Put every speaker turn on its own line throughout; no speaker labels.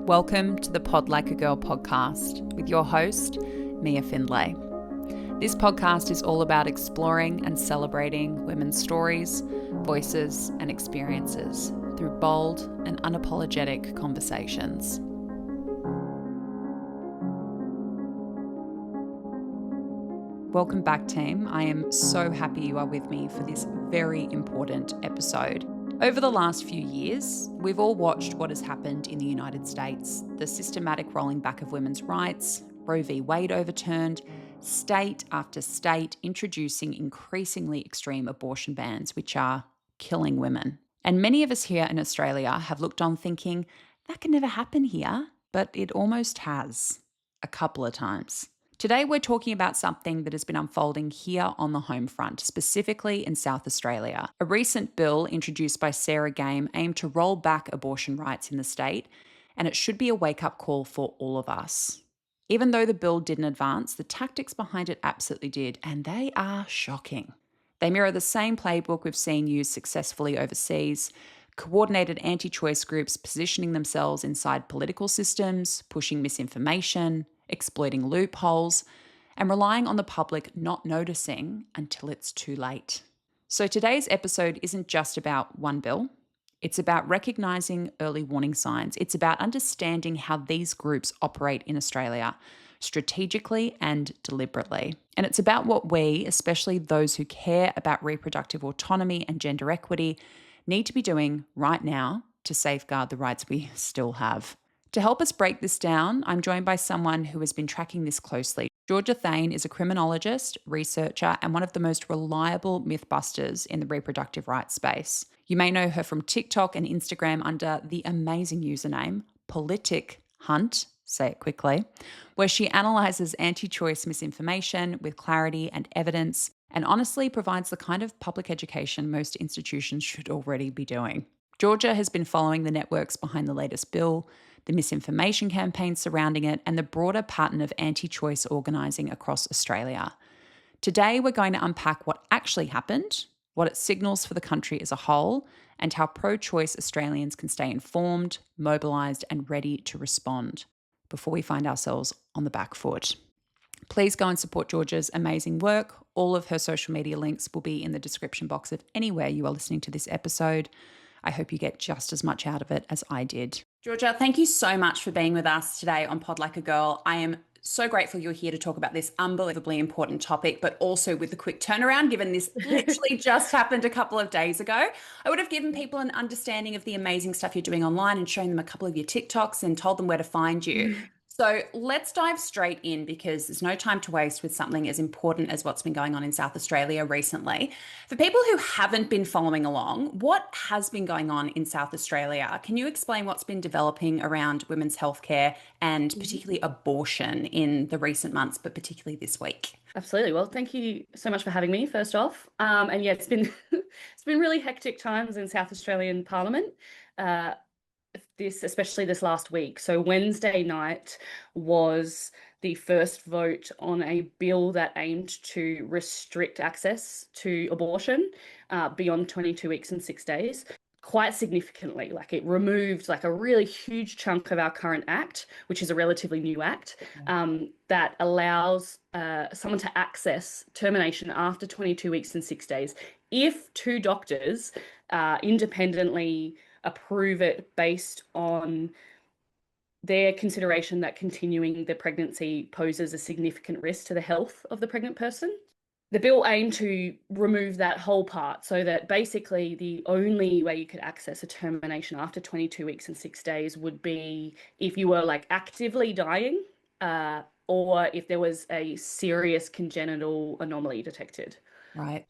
Welcome to the Pod Like a Girl podcast with your host, Mia Findlay. This podcast is all about exploring and celebrating women's stories, voices, and experiences through bold and unapologetic conversations. Welcome back, team. I am so happy you are with me for this very important episode. Over the last few years, we've all watched what has happened in the United States, the systematic rolling back of women's rights, Roe v. Wade overturned, state after state introducing increasingly extreme abortion bans, which are killing women. And many of us here in Australia have looked on thinking, that can never happen here, but it almost has, a couple of times. Today, we're talking about something that has been unfolding here on the home front, specifically in South Australia. A recent bill introduced by Sarah Game aimed to roll back abortion rights in the state, and it should be a wake-up call for all of us. Even though the bill didn't advance, the tactics behind it absolutely did, and they are shocking. They mirror the same playbook we've seen used successfully overseas: coordinated anti-choice groups positioning themselves inside political systems, pushing misinformation, exploiting loopholes, and relying on the public not noticing until it's too late. So today's episode isn't just about one bill. It's about recognising early warning signs. It's about understanding how these groups operate in Australia, strategically and deliberately. And it's about what we, especially those who care about reproductive autonomy and gender equity, need to be doing right now to safeguard the rights we still have. To help us break this down, I'm joined by someone who has been tracking this closely. Georgia Thain is a criminologist, researcher, and one of the most reliable mythbusters in the reproductive rights space. You may know her from TikTok and Instagram under the amazing username Politic Hunt, say it quickly, where she analyses anti-choice misinformation with clarity and evidence, and honestly provides the kind of public education most institutions should already be doing. Georgia has been following the networks behind the latest bill, the misinformation campaigns surrounding it, and the broader pattern of anti-choice organising across Australia. Today, we're going to unpack what actually happened, what it signals for the country as a whole, and how pro-choice Australians can stay informed, mobilised, and ready to respond before we find ourselves on the back foot. Please go and support Georgia's amazing work. All of her social media links will be in the description box of anywhere you are listening to this episode. I hope you get just as much out of it as I did. Georgia, thank you so much for being with us today on Pod Like a Girl. I am so grateful you're here to talk about this unbelievably important topic, but also with a quick turnaround, given this literally just happened a couple of days ago. I would have given people an understanding of the amazing stuff you're doing online and shown them a couple of your TikToks and told them where to find you. So let's dive straight in, because there's no time to waste with something as important as what's been going on in South Australia recently. For people who haven't been following along, what has been going on in South Australia? Can you explain what's been developing around women's healthcare and particularly abortion in the recent months, but particularly this week?
Absolutely. Well, thank you so much for having me, first off. And yeah, it's been it's been really hectic times in South Australian Parliament. Especially this last week. So Wednesday night was the first vote on a bill that aimed to restrict access to abortion beyond 22 weeks and 6 days. Quite significantly, like it removed like a really huge chunk of our current act, which is a relatively new act, that allows someone to access termination after 22 weeks and 6 days if two doctors independently approve it based on their consideration that continuing the pregnancy poses a significant risk to the health of the pregnant person. The bill aimed to remove that whole part, so that basically the only way you could access a termination after 22 weeks and 6 days would be if you were like actively dying, or if there was a serious congenital anomaly detected.
Right.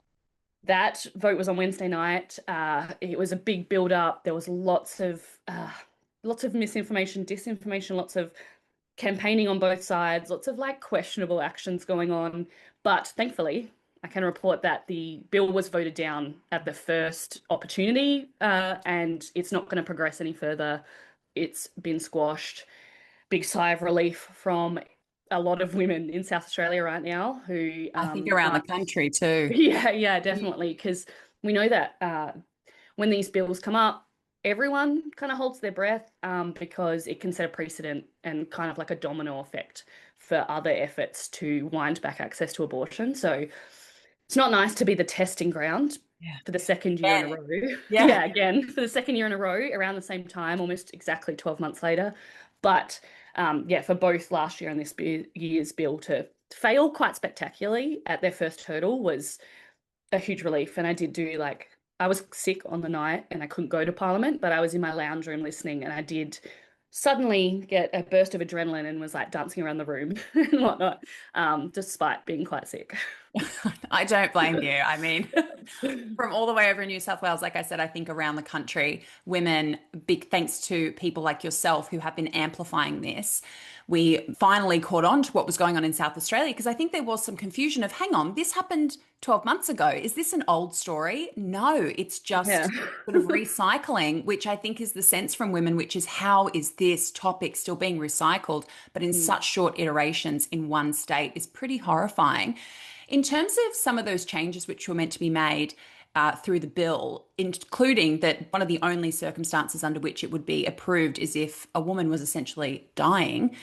That vote was on Wednesday night. It was a big build-up. There was lots of misinformation, disinformation, lots of campaigning on both sides, lots of like questionable actions going on. But thankfully, I can report that the bill was voted down at the first opportunity, and it's not going to progress any further. It's been squashed. Big sigh of relief from a lot of women in South Australia right now who
I think around the country too.
Yeah, definitely, because we know that when these bills come up, everyone kind of holds their breath because it can set a precedent and kind of like a domino effect for other efforts to wind back access to abortion. So it's not nice to be the testing ground
Yeah.
for the second year in a
Yeah.
row.
Yeah.
Yeah, again, for the second year in a row, around the same time, almost exactly 12 months later. But yeah, for both last year and this year's bill to fail quite spectacularly at their first hurdle was a huge relief. And I did do like, I was sick on the night and I couldn't go to Parliament, but I was in my lounge room listening and I did suddenly get a burst of adrenaline and was like dancing around the room and whatnot, despite being quite sick.
I don't blame you. I mean, from all the way over in New South Wales, like I said, I think around the country, women, big thanks to people like yourself who have been amplifying this, we finally caught on to what was going on in South Australia because I think there was some confusion of, hang on, this happened 12 months ago. Is this an old story? No, it's
Yeah.
just sort of recycling, which I think is the sense from women, which is how is this topic still being recycled, but in
Mm.
such short iterations in one state is pretty horrifying. In terms of some of those changes which were meant to be made through the bill, including that one of the only circumstances under which it would be approved is if a woman was essentially dying.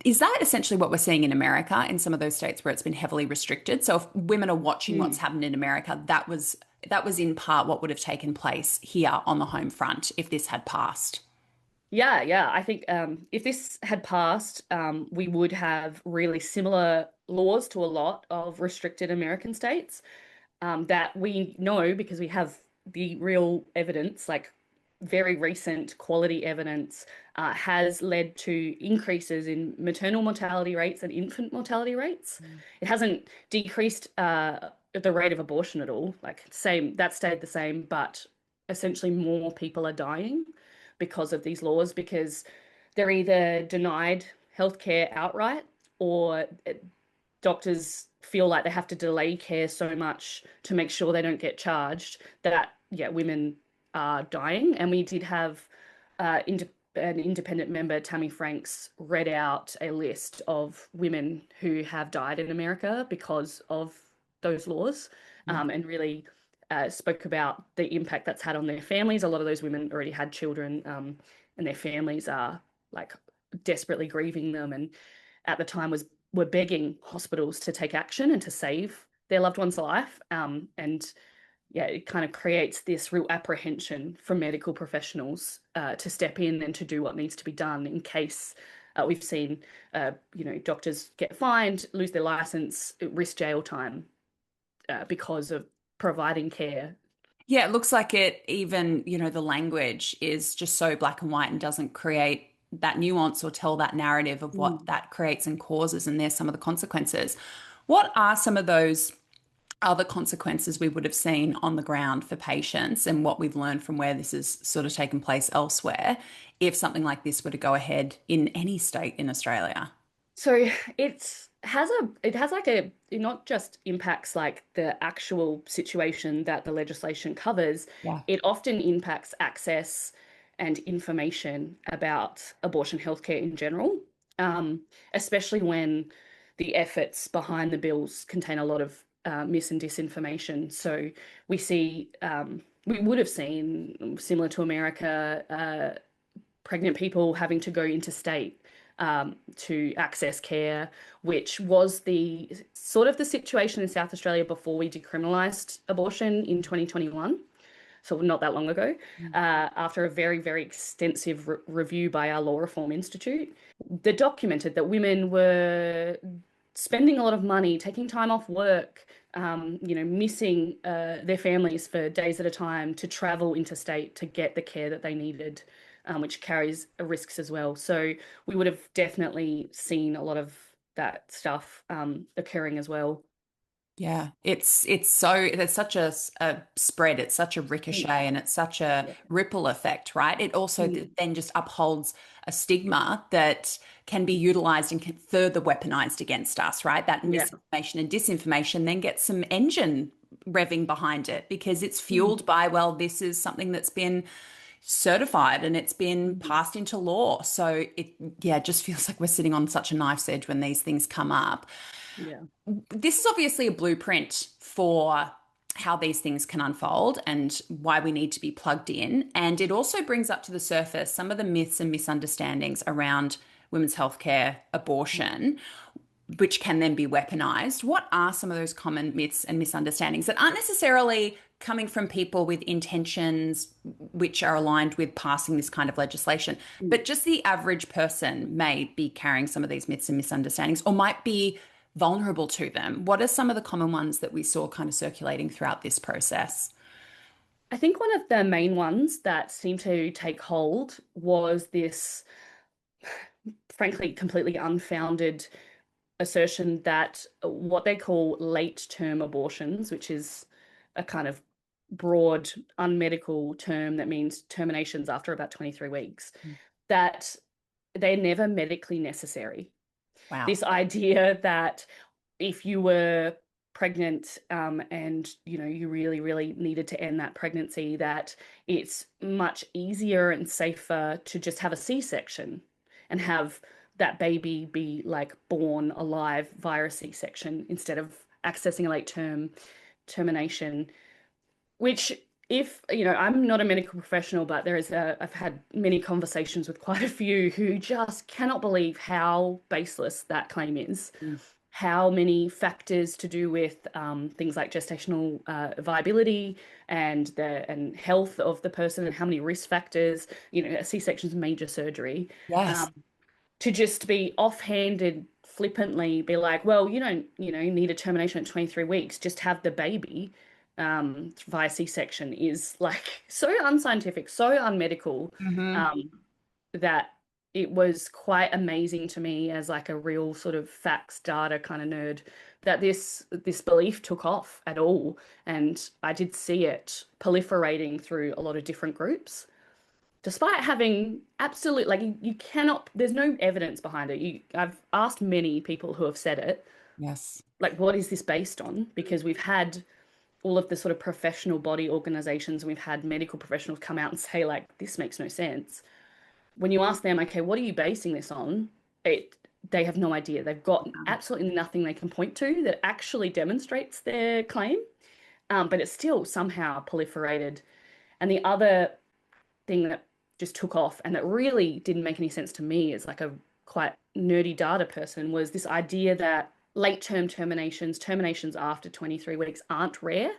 Is that essentially what we're seeing in America in some of those states where it's been heavily restricted? So if women are watching what's
Mm.
happened in America, that was in part what would have taken place here on the home front if this had passed.
Yeah, yeah. I think if this had passed, we would have really similar laws to a lot of restricted American states that we know because we have the real evidence, like very recent quality evidence, has led to increases in maternal mortality rates and infant mortality rates. It hasn't decreased the rate of abortion at all. Like same, that stayed the same, but essentially more people are dying because of these laws because they're either denied healthcare outright or doctors feel like they have to delay care so much to make sure they don't get charged that yeah, women are dying. And we did have an independent member, Tammy Franks, read out a list of women who have died in America because of those laws, and really spoke about the impact that's had on their families. A lot of those women already had children, and their families are like desperately grieving them, and at the time were begging hospitals to take action and to save their loved one's life. And yeah, it kind of creates this real apprehension for medical professionals to step in and to do what needs to be done in case we've seen, doctors get fined, lose their license, risk jail time because of providing care.
Yeah, it looks like it even, the language is just so black and white and doesn't create that nuance or tell that narrative of what
Mm.
that creates and causes. And there's some of the consequences. What are some of those other consequences we would have seen on the ground for patients and what we've learned from where this has sort of taken place elsewhere if something like this were to go ahead in any state in Australia?
So it has like it not just impacts like the actual situation that the legislation covers,
Yeah.
it often impacts access and information about abortion healthcare in general, um, especially when the efforts behind the bills contain a lot of mis and disinformation. So we would have seen, similar to America, pregnant people having to go interstate to access care, which was the sort of the situation in South Australia before we decriminalised abortion in 2021. So not that long ago, after a very, very extensive review by our Law Reform Institute, that documented that women were spending a lot of money, taking time off work, missing their families for days at a time to travel interstate to get the care that they needed, which carries risks as well. So we would have definitely seen a lot of that stuff occurring as well.
Yeah, there's such a spread, it's such a
Mm.
ricochet, and it's such a
Yeah.
ripple effect, right? It also
Mm.
then just upholds a stigma that can be utilized and can further weaponized against us, right? That
Yeah.
misinformation and disinformation then gets some engine revving behind it because it's
Mm.
fueled by, well, this is something that's been certified and it's been
Mm.
passed into law. So yeah, it just feels like we're sitting on such a knife's edge when these things come up.
Yeah.
This is obviously a blueprint for how these things can unfold and why we need to be plugged in. And it also brings up to the surface some of the myths and misunderstandings around women's healthcare, abortion, which can then be weaponized. What are some of those common myths and misunderstandings that aren't necessarily coming from people with intentions which are aligned with passing this kind of legislation,
Mm.
but just the average person may be carrying some of these myths and misunderstandings or might be vulnerable to them? What are some of the common ones that we saw kind of circulating throughout this process?
I think one of the main ones that seemed to take hold was this, frankly, completely unfounded assertion that what they call late term abortions, which is a kind of broad, unmedical term that means terminations after about 23 weeks, that they're never medically necessary.
Wow.
This idea that if you were pregnant and you really really needed to end that pregnancy, that it's much easier and safer to just have a C-section and have that baby be like born alive via a C-section instead of accessing a late term termination, which, if I'm not a medical professional, but I've had many conversations with quite a few who just cannot believe how baseless that claim is.
Mm.
How many factors to do with things like gestational viability and health of the person, and how many risk factors. A C-section is major surgery.
Yes.
Um, to just be offhanded, flippantly be like, well, you don't, need a termination at 23 weeks, just have the baby via C-section, is like so unscientific, so unmedical,
Hmm.
um, that it was quite amazing to me as like a real sort of facts data kind of nerd that this belief took off at all. And I did see it proliferating through a lot of different groups despite having absolute, like, you cannot, there's no evidence behind it. I've asked many people who have said it,
Yes.
like, what is this based on? Because we've had all of the sort of professional body organizations, we've had medical professionals come out and say, like, this makes no sense. When you ask them, okay, what are you basing this on? They have no idea. They've got absolutely nothing they can point to that actually demonstrates their claim. But it's still somehow proliferated. And the other thing that just took off and that really didn't make any sense to me as like a quite nerdy data person was this idea that late term terminations after 23 weeks aren't rare,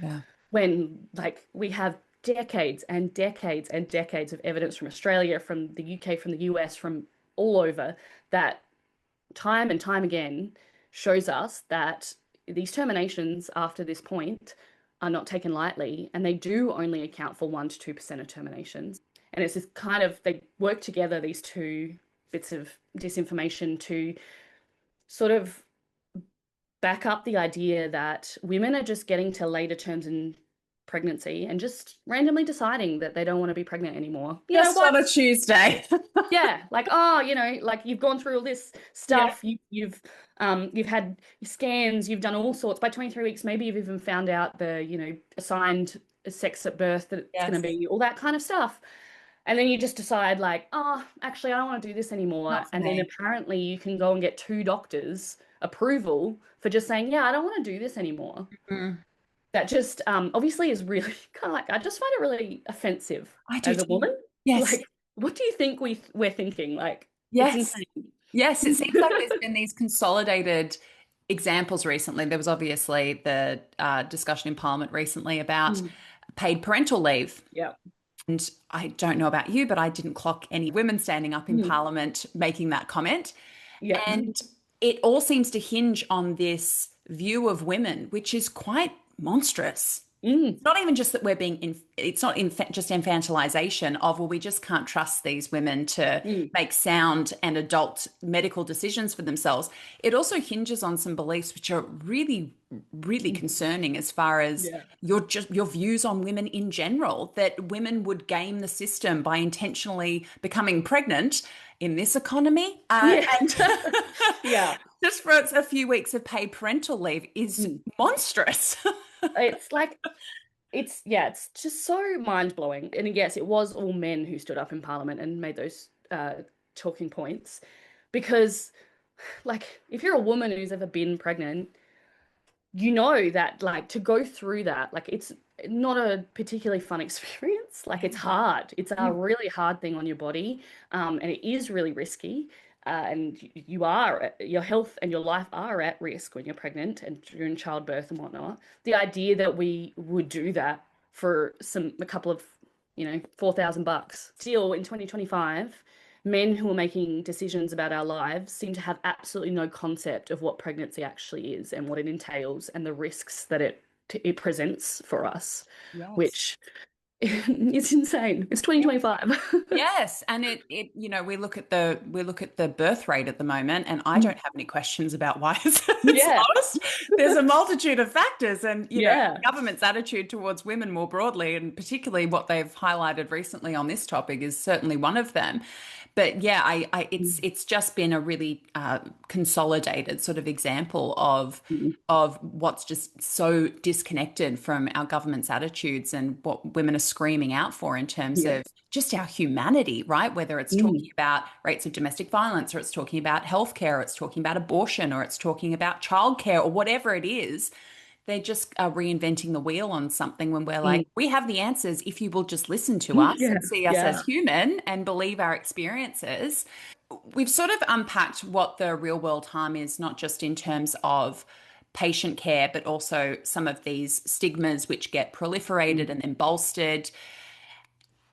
Yeah.
when like we have decades and decades and decades of evidence from Australia, from the UK, from the US, from all over, that time and time again shows us that these terminations after this point are not taken lightly, and they do only account for 1 to 2% of terminations. And it's this kind of, they work together, these two bits of disinformation, to sort of back up the idea that women are just getting to later terms in pregnancy and just randomly deciding that they don't want to be pregnant anymore. You know
Just
what?
on a Tuesday.
Yeah, like, oh, like you've gone through all this
Yeah.
stuff, you've had scans, you've done all sorts. By 23 weeks, maybe you've even found out the, assigned sex at birth that it's going to
Yes.
be, all that kind of stuff. And then you just decide like, oh, actually, I don't want to do this anymore.
Not for
And then
me.
apparently you can go and get two doctors' approval for just saying, yeah, I don't want to do this anymore.
Mm.
That just obviously is really kind of like, I just find it really offensive
I do
as a
too.
woman.
Yes.
Like, what do you think we're thinking? Like, it's
Yes.
insane.
Yes. It seems like there's been these consolidated examples recently. There was obviously the discussion in Parliament recently about
Mm.
paid parental leave.
Yeah.
And I don't know about you, but I didn't clock any women standing up in
Mm.
Parliament making that comment.
Yeah.
And it all seems to hinge on this view of women, which is quite monstrous.
Mm.
It's not even just that we're being, it's not just infantilization of, well, we just can't trust these women to
Mm.
make sound and adult medical decisions for themselves. It also hinges on some beliefs which are really, really concerning as far as
Yeah.
your views on women in general, that women would game the system by intentionally becoming pregnant in this economy.
Yeah.
And
Yeah.
just for a few weeks of paid parental leave is
Mm.
monstrous.
It's like, it's just so mind-blowing. And yes, it was all men who stood up in Parliament and made those talking points. Because, like, if you're a woman who's ever been pregnant, you know that like to go through that, like it's not a particularly fun experience. Like it's hard. It's a
Mm.
really hard thing on your body, and it is really risky. And you are, your health and your life are at risk when you're pregnant and during childbirth and whatnot. The idea that we would do that for a couple of, 4,000 bucks. Still in 2025, men who are making decisions about our lives seem to have absolutely no concept of what pregnancy actually is and what it entails and the risks that it presents for us,
Yes.
which is insane. It's 2025.
Yes, and we look at the birth rate at the moment, and I don't have any questions about why it's
Yeah.
lowest. There's a multitude of factors, and
Yeah.
the government's attitude towards women more broadly, and particularly what they've highlighted recently on this topic, is certainly one of them. But yeah, it's just been a really consolidated sort of example of what's just so disconnected from our government's attitudes and what women are screaming out for in terms
Yeah.
of just our humanity, right? Whether it's talking
Mm.
about rates of domestic violence, or it's talking about healthcare, or it's talking about abortion, or it's talking about childcare, or whatever it is, they just are reinventing the wheel on something when we're like,
Mm.
we have the answers if you will just listen to us
Yeah.
and see us as
Yeah.
human and believe our experiences. We've sort of unpacked what the real world harm is, not just in terms of patient care, but also some of these stigmas which get proliferated
Mm.
and then bolstered.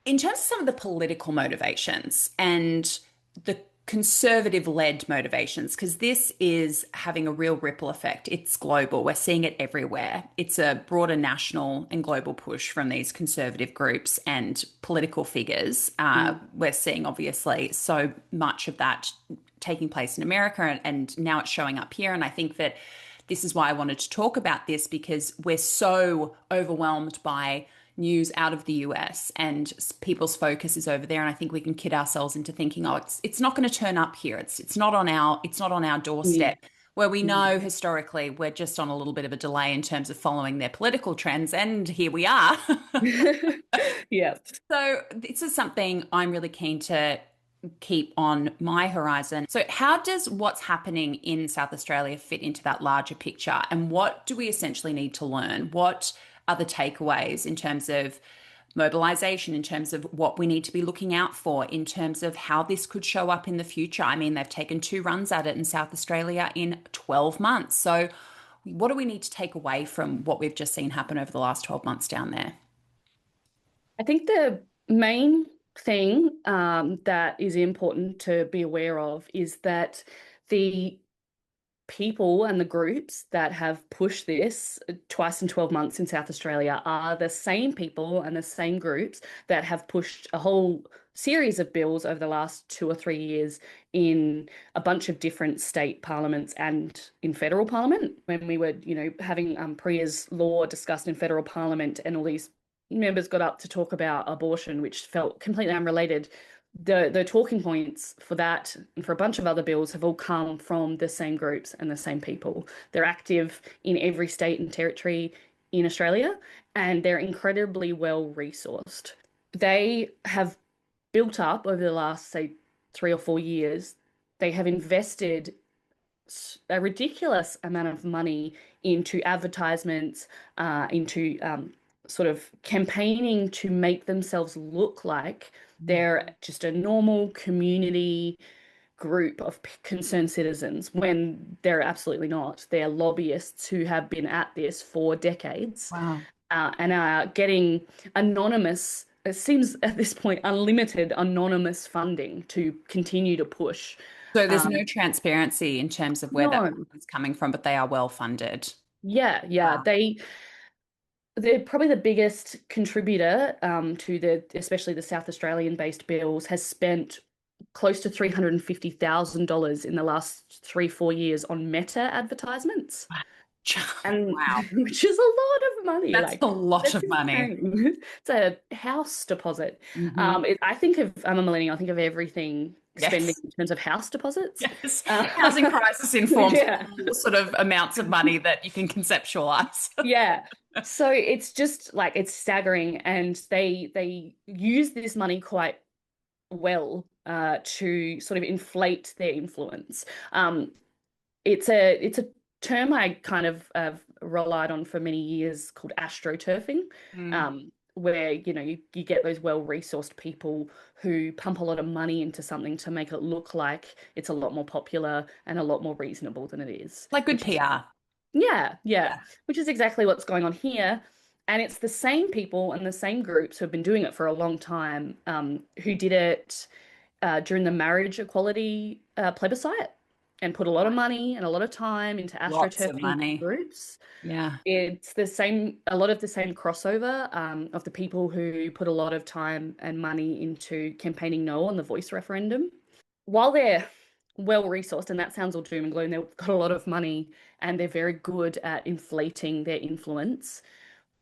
In terms of some of the political motivations and the conservative led motivations, because this is having a real ripple effect. It's global. We're seeing it everywhere. It's a broader national and global push from these conservative groups and political figures.
Mm.
We're seeing, obviously, so much of that taking place in America, and now it's showing up here. And I think that this is why I wanted to talk about this, because we're so overwhelmed by news out of the US and people's focus is over there, and I think we can kid ourselves into thinking, oh, it's not going to turn up here, it's not on our
Mm.
doorstep, where we
Mm.
know historically we're just on a little bit of a delay in terms of following their political trends, and here we are.
Yeah.
So this is something I'm really keen to keep on my horizon. So how does what's happening in South Australia fit into that larger picture? And what do we essentially need to learn? What are the takeaways in terms of mobilization, in terms of what we need to be looking out for, in terms of how this could show up in the future? I mean, they've taken two runs at it in South Australia in 12 months. So what do we need to take away from what we've just seen happen over the last 12 months down there?
I think the main thing that is important to be aware of is that the people and the groups that have pushed this twice in 12 months in South Australia are the same people and the same groups that have pushed a whole series of bills over the last 2 or 3 years in a bunch of different state parliaments and in federal parliament. When we were, having Priya's law discussed in federal parliament and all these members got up to talk about abortion, which felt completely unrelated, the talking points for that and for a bunch of other bills have all come from the same groups and the same people. They're active in every state and territory in Australia, and they're incredibly well resourced. They have built up over the last, say, 3 or 4 years. They have invested a ridiculous amount of money into advertisements, into sort of campaigning to make themselves look like they're just a normal community group of concerned citizens when they're absolutely not. They're lobbyists who have been at this for decades
Wow.
and are getting anonymous, it seems at this point, unlimited anonymous funding to continue to push.
So there's
Um,
no transparency in terms of where that
no,
is coming from, but they are well funded.
yeah, yeah.
Wow.
They're probably the biggest contributor to especially the South Australian based bills, has spent close to $350,000 in the last 3, 4 years on Meta advertisements, and
Wow.
which is a lot of money.
That's
Like
a lot
that's
of money.
insane. It's a house deposit.
Hmm.
I think of I'm a millennial. I think of everything spending
Yes.
in terms of house deposits.
Yes. Housing
Uh,
crisis informs
yeah.
all sort of amounts of money that you can conceptualize.
Yeah. So it's just like it's staggering, and they use this money quite well to sort of inflate their influence. It's a term I kind of relied on for many years called astroturfing,
Mm.
where you get those well-resourced people who pump a lot of money into something to make it look like it's a lot more popular and a lot more reasonable than it is,
Like good
which is
PR.
yeah, which is exactly what's going on here. And it's the same people and the same groups who have been doing it for a long time, who did it during the marriage equality plebiscite and put a lot of money and a lot of time into
Lots of
astroturfing these
money.
groups.
Yeah.
It's the same, a lot of the same crossover of the people who put a lot of time and money into campaigning no on the voice referendum. While they're well resourced, and that sounds all doom and gloom, they've got a lot of money and they're very good at inflating their influence.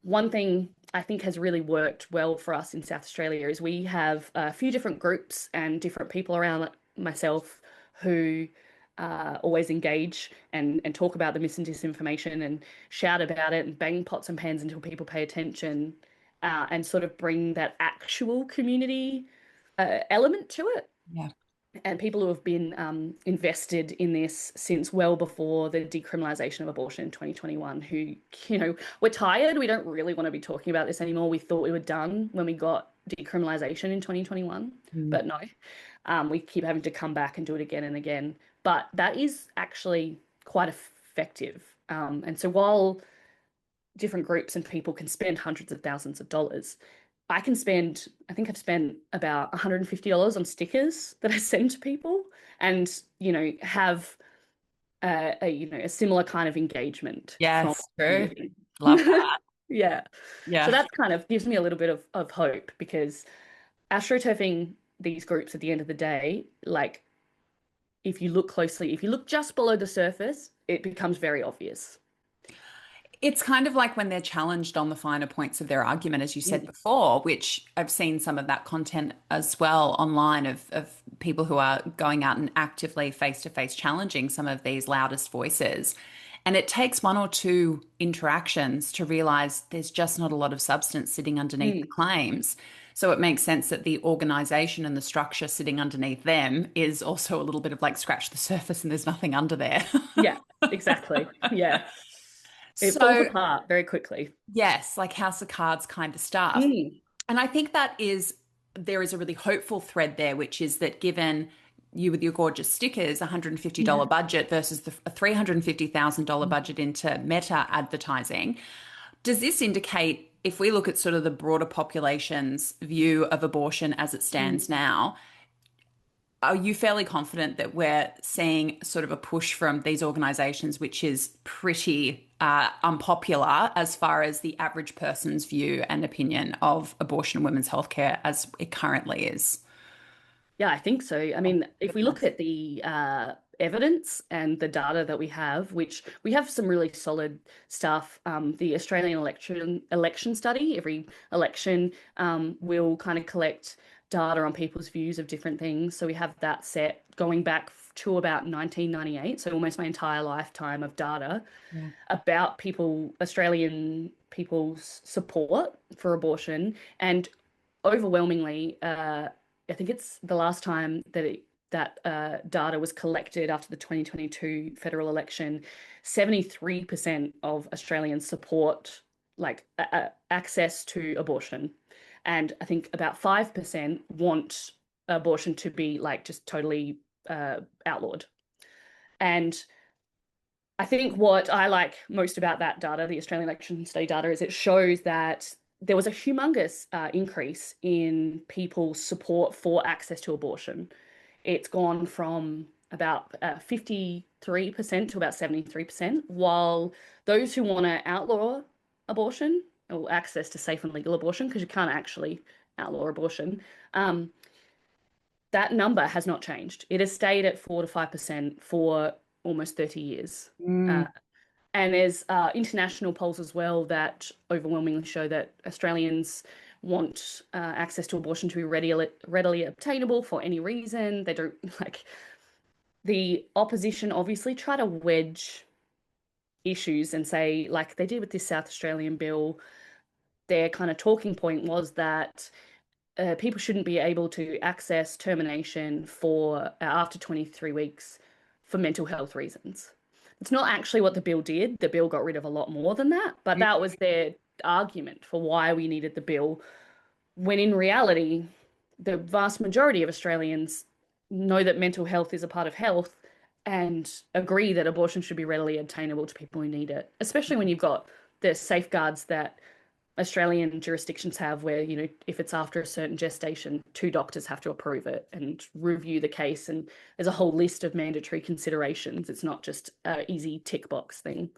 One thing I think has really worked well for us in South Australia is we have a few different groups and different people around myself who always engage and talk about the mis and disinformation and shout about it and bang pots and pans until people pay attention, and sort of bring that actual community element to it,
Yeah.
and people who have been invested in this since well before the decriminalisation of abortion in 2021, who, we're tired. We don't really want to be talking about this anymore. We thought we were done when we got decriminalisation in 2021,
Mm.
but no, we keep having to come back and do it again and again. But that is actually quite effective. And so while different groups and people can spend hundreds of thousands of dollars, I think I've spent about $150 on stickers that I send to people and, have a similar kind of engagement from
Yes,
the
true.
community.
Love that.
Yeah. So
Yeah.
that kind of gives me a little bit of hope, because astroturfing these groups at the end of the day, like, if you look closely, if you look just below the surface, it becomes very obvious.
It's kind of like when they're challenged on the finer points of their argument, as you said
Mm.
before, which I've seen some of that content as well online of people who are going out and actively face to face challenging some of these loudest voices. And it takes one or two interactions to realize there's just not a lot of substance sitting underneath the
Mm.
claims. So it makes sense that the organization and the structure sitting underneath them is also a little bit of like scratch the surface and there's nothing under there.
Yeah, exactly. Yeah. It falls
So
apart very quickly.
yes, like House of Cards kind of stuff.
Mm.
And I think there is a really hopeful thread there, which is that given you with your gorgeous stickers, $150
Yeah.
budget versus a $350,000 budget into meta advertising, does this indicate, if we look at sort of the broader population's view of abortion as it
Mm.
stands now, are you fairly confident that we're seeing sort of a push from these organizations, which is pretty unpopular as far as the average person's view and opinion of abortion and women's healthcare as it currently is?
Yeah, I think so. I
Oh,
mean, if we look
goodness.
at the evidence and the data that we have, which we have some really solid stuff. The Australian election study, every election will kind of collect data on people's views of different things. So we have that set going back to about 1998, so almost my entire lifetime of data
Yeah.
about Australian people's support for abortion. And overwhelmingly, I think it's the last time that data was collected after the 2022 federal election, 73% of Australians support like access to abortion. And I think about 5% want abortion to be like just totally outlawed. And I think what I like most about that data, the Australian election study data, is it shows that there was a humongous increase in people's support for access to abortion. It's gone from about 53% to about 73%, while those who want to outlaw abortion or access to safe and legal abortion, because you can't actually outlaw abortion, um, that number has not changed. It has stayed at 4 to 5% for almost 30 years.
Mm.
Uh, and there's international polls as well that overwhelmingly show that Australians want access to abortion to be readily obtainable for any reason. They don't like the opposition obviously try to wedge issues and say, like they did with this South Australian bill, their kind of talking point was that people shouldn't be able to access termination for after 23 weeks for mental health reasons. It's not actually what the bill did. The bill got rid of a lot more than that, but that was their argument for why we needed the bill, when in reality, the vast majority of Australians know that mental health is a part of health and agree that abortion should be readily obtainable to people who need it, especially when you've got the safeguards that Australian jurisdictions have where, if it's after a certain gestation, two doctors have to approve it and review the case. And there's a whole list of mandatory considerations. It's not just an easy tick box thing.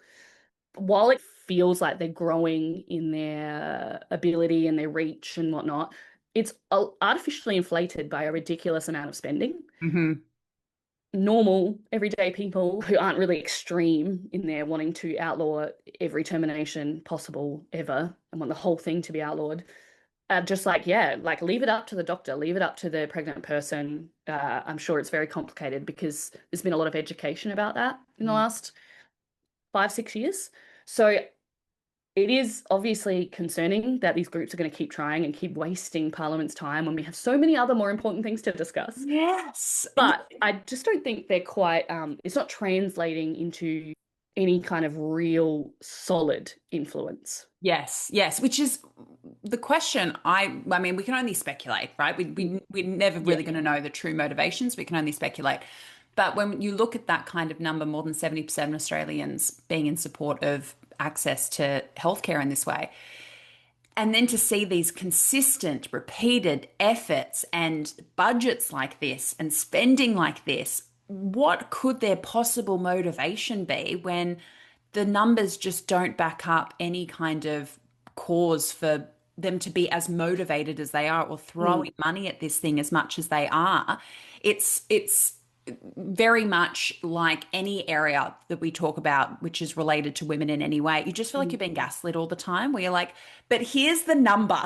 While it feels like they're growing in their ability and their reach and whatnot, it's artificially inflated by a ridiculous amount of spending.
Mm-hmm.
Normal, everyday people who aren't really extreme in their wanting to outlaw every termination possible ever and want the whole thing to be outlawed are just like, yeah, like leave it up to the doctor, leave it up to the pregnant person. I'm sure it's very complicated because there's been a lot of education about that in the last 5, 6 years. So it is obviously concerning that these groups are going to keep trying and keep wasting Parliament's time when we have so many other more important things to discuss.
Yes.
But I just don't think they're quite, it's not translating into any kind of real solid influence.
Yes, yes, which is the question. I mean, we can only speculate, right? We're never
Yeah.
really going to know the true motivations. We can only speculate. But when you look at that kind of number, more than 70% of Australians being in support of access to healthcare in this way, and then to see these consistent, repeated efforts and budgets like this and spending like this, what could their possible motivation be when the numbers just don't back up any kind of cause for them to be as motivated as they are or throwing money at this thing as much as they are? It's very much like any area that we talk about, which is related to women in any way. You just feel like you're being gaslit all the time, where you're like, but here's the number.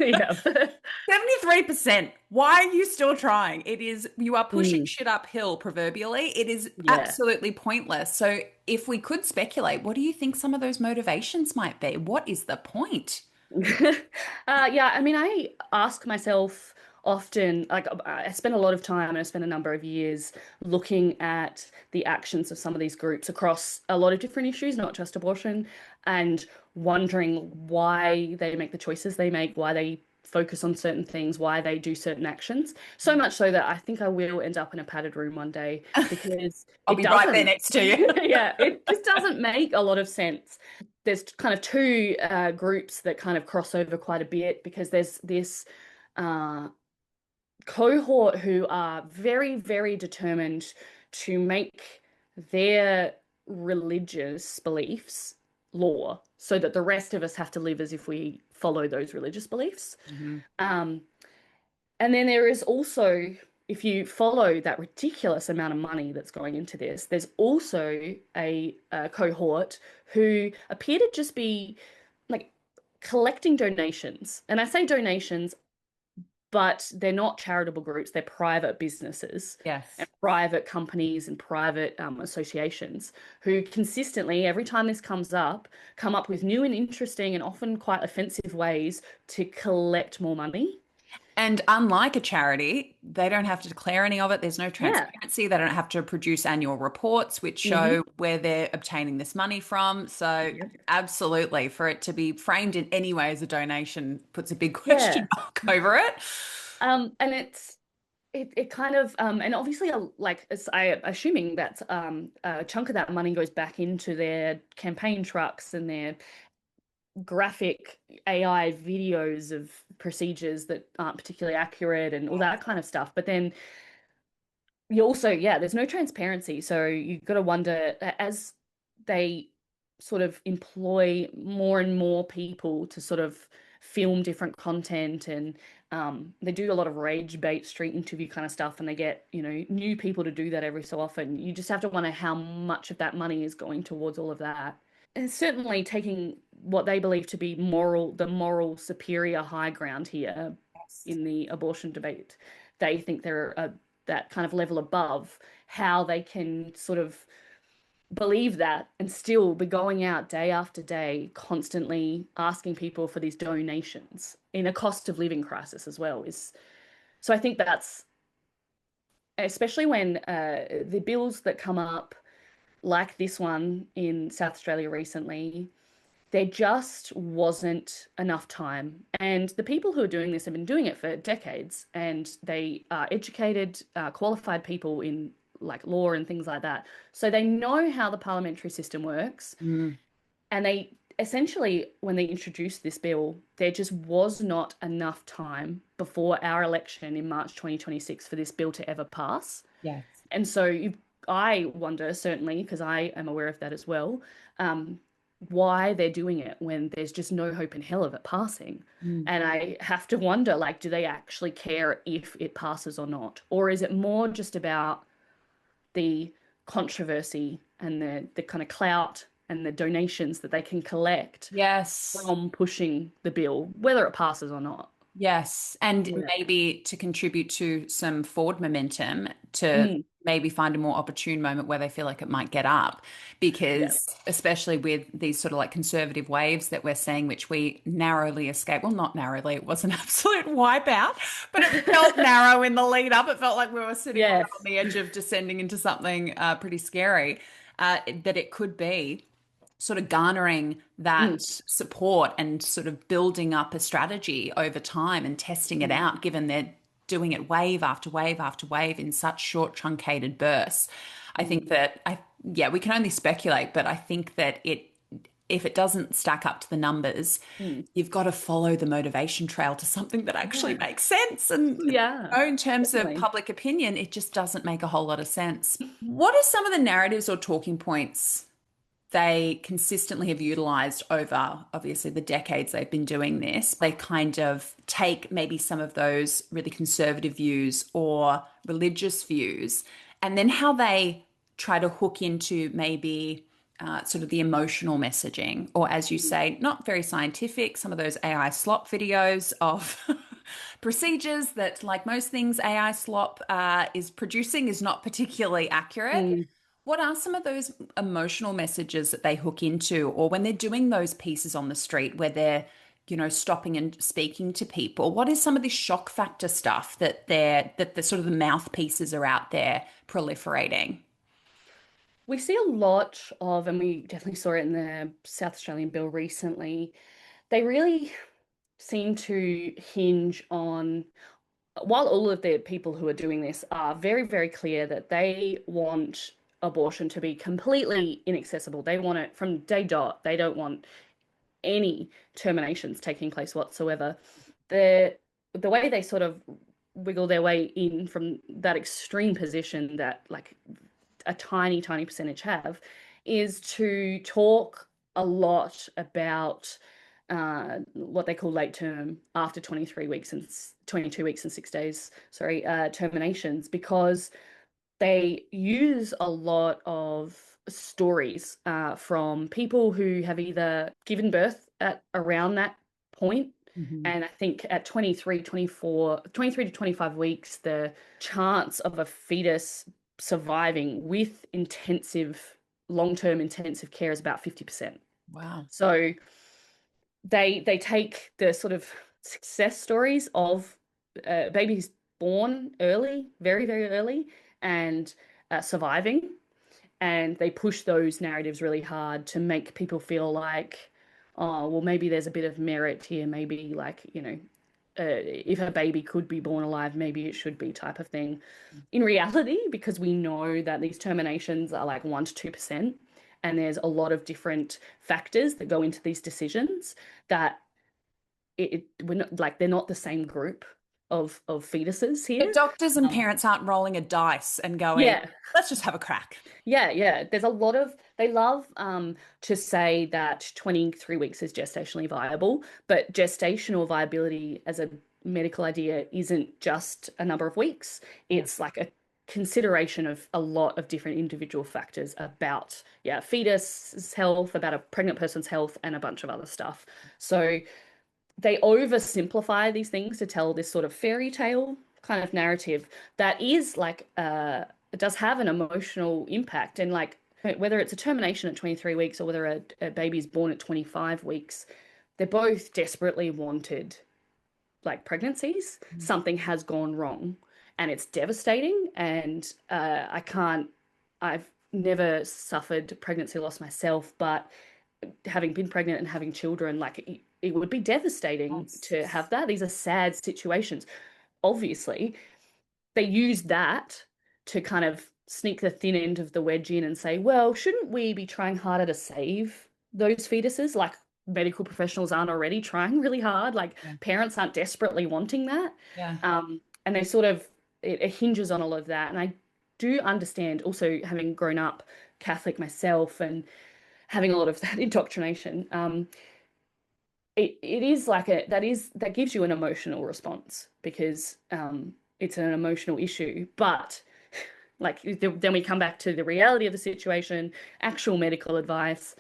Yeah.
73%. Why are you still trying? You are pushing
Mm.
shit uphill, proverbially. It is
Yeah.
absolutely pointless. So, if we could speculate, what do you think some of those motivations might be? What is the point?
Yeah, I mean, I ask myself often, like, I spend a lot of time and I spend a number of years looking at the actions of some of these groups across a lot of different issues, not just abortion, and wondering why they make the choices they make, why they focus on certain things, why they do certain actions. So much so that I think I will end up in a padded room one day because
I'll
it
be right there
doesn't.
next to you.
Yeah, it just doesn't make a lot of sense. There's kind of two groups that kind of cross over quite a bit because there's this uh, cohort who are very, very determined to make their religious beliefs law so that the rest of us have to live as if we follow those religious beliefs.
Mhm.
Um, and then there is also, if you follow that ridiculous amount of money that's going into this, there's also a cohort who appear to just be like collecting donations. And I say donations, but they're not charitable groups, they're private businesses and
Yes.
private companies and private associations who consistently, every time this comes up, come up with new and interesting and often quite offensive ways to collect more money.
And unlike a charity, they don't have to declare any of it. There's no
Yeah.
transparency. They don't have to produce annual reports which
Hmm.
show where they're obtaining this money from. So,
Yep.
absolutely, for it to be framed in any way as a donation puts a big question
Yeah.
mark over it.
And it kind of and obviously like I assuming that a chunk of that money goes back into their campaign trucks and their graphic AI videos of procedures that aren't particularly accurate and all that kind of stuff. But then you also, yeah, there's no transparency. So you've got to wonder as they sort of employ more and more people to sort of film different content and they do a lot of rage bait street interview kind of stuff and they get, new people to do that every so often. You just have to wonder how much of that money is going towards all of that. And certainly taking what they believe to be the moral superior high ground here
Yes.
in the abortion debate. They think they're that kind of level above how they can sort of believe that and still be going out day after day, constantly asking people for these donations in a cost of living crisis as well. Is so I think that's especially when the bills that come up like this one in South Australia recently, there just wasn't enough time. And the people who are doing this have been doing it for decades, and they are educated, qualified people in like law and things like that. So they know how the parliamentary system works.
Mm.
And they essentially, when they introduced this bill, there just was not enough time before our election in March 2026 for this bill to ever pass.
Yes.
And so I wonder, certainly, because I am aware of that as well, um, why they're doing it when there's just no hope in hell of it passing.
Mm.
And I have to wonder, like, do they actually care if it passes or not? Or is it more just about the controversy and the kind of clout and the donations that they can collect
Yes.
from pushing the bill, whether it passes or not?
Yes. And
Yeah.
maybe to contribute to some forward momentum to
Mm,
maybe find a more opportune moment where they feel like it might get up.
yeah.
Because especially with these sort of like conservative waves that we're seeing, which we narrowly escaped. Well, not narrowly, it was an absolute wipeout, but it felt narrow in the lead up. It felt like we were sitting right on
Yes.
the edge of descending into something pretty scary. That it could be sort of garnering that
Mm,
support and sort of building up a strategy over time and testing it
mm,
out, given they're doing it wave after wave after wave in such short, truncated bursts. I think
mm,
that yeah, we can only speculate, but I think that if it doesn't stack up to the numbers,
mm.
you've got to follow the motivation trail to something that actually
Yeah.
makes sense. And
Yeah.
in terms of
Definitely.
public opinion, it just doesn't make a whole lot of sense. What are some of the narratives or talking points they consistently have utilized over obviously the decades they've been doing this? They kind of take maybe some of those really conservative views or religious views, and then how they try to hook into maybe sort of the emotional messaging, or as you
Mm,
say, not very scientific, some of those AI slop videos of procedures that, like most things AI slop is producing, is not particularly accurate.
mm.
What are some of those emotional messages that they hook into, or when they're doing those pieces on the street where they're, stopping and speaking to people? What is some of this shock factor stuff that the sort of the mouthpieces are out there proliferating?
We see a lot of, and we definitely saw it in the South Australian bill recently, they really seem to hinge on, while all of the people who are doing this are very, very clear that they want abortion to be completely inaccessible. They want it from day dot. They don't want any terminations taking place whatsoever. The the way they sort of wiggle their way in from that extreme position that like a tiny, tiny percentage have is to talk a lot about what they call late term after 23 weeks and 22 weeks and 6 days, sorry, terminations, because they use a lot of stories from people who have either given birth at around that point.
Mhm.
And I think at 23, 24, 23 to 25 weeks, the chance of a fetus surviving with intensive, long-term intensive care is about 50%.
Wow.
So they take the sort of success stories of babies born early, very, very early, and surviving, and they push those narratives really hard to make people feel like, oh, well, maybe there's a bit of merit here. Maybe, like, if a baby could be born alive, maybe it should be, type of thing. In reality, because we know that these terminations are like 1% to 2%, and there's a lot of different factors that go into these decisions, that we're not, like, they're not the same group of fetuses
But
here.
doctors and
Um,
parents aren't rolling a dice and going,
yeah,
let's just have a crack.
yeah, yeah. There's a lot of, they love to say that 23 weeks is gestationally viable, but gestational viability as a medical idea isn't just a number of weeks.
Yeah.
It's like a consideration of a lot of different individual factors about, yeah, fetus's health, about a pregnant person's health, and a bunch of other stuff. So they oversimplify these things to tell this sort of fairy tale kind of narrative that is like it does have an emotional impact. And like, whether it's a termination at 23 weeks or whether a baby's born at 25 weeks, they're both desperately wanted, like, pregnancies. Something has gone wrong and it's devastating. And I can't, I've never suffered pregnancy loss myself, but having been pregnant and having children, like it would be devastating to have
Yes.
that. These are sad situations. Obviously, they use that to kind of sneak the thin end of the wedge in and say, well, shouldn't we be trying harder to save those fetuses? Like medical professionals aren't already trying really hard. Like
Yeah.
parents aren't desperately wanting that.
Yeah.
And they sort of, it hinges on all of that. And I do understand also having grown up Catholic myself and having a lot of that indoctrination. It is like that gives you an emotional response because it's an emotional issue. But like then we come back to the reality of the situation, actual medical advice,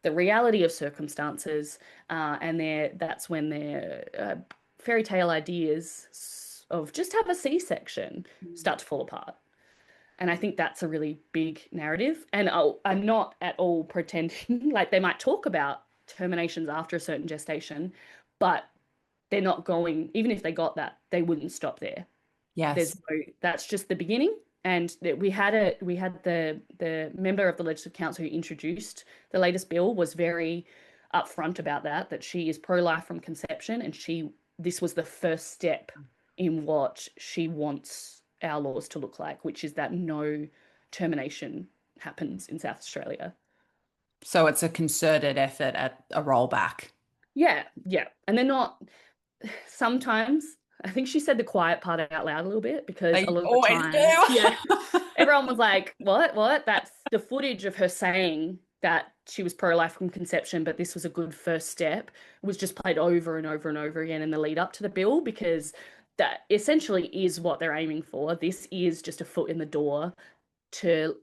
the reality of circumstances, and that's when their fairy tale ideas of just have a C-section start to fall apart. And I think that's a really big narrative. And I'm not at all pretending like they might talk about terminations after a certain gestation, but they're not going, even if they got that, they wouldn't stop there.
Yes.
That's just the beginning. And we had the member of the Legislative Council who introduced the latest bill was very upfront about that she is pro-life from conception, and this was the first step in what she wants our laws to look like, which is that no termination happens in South Australia.
So it's a concerted effort at a rollback.
Yeah, yeah. And they're not sometimes, I think she said the quiet part out loud a little bit because a
They
lot of the
always
time, yeah,
do.
everyone was like, what, what? That's the footage of her saying that she was pro-life from conception, but this was a good first step, was just played over and over and over again in the lead up to the bill because that essentially is what they're aiming for. This is just a foot in the door to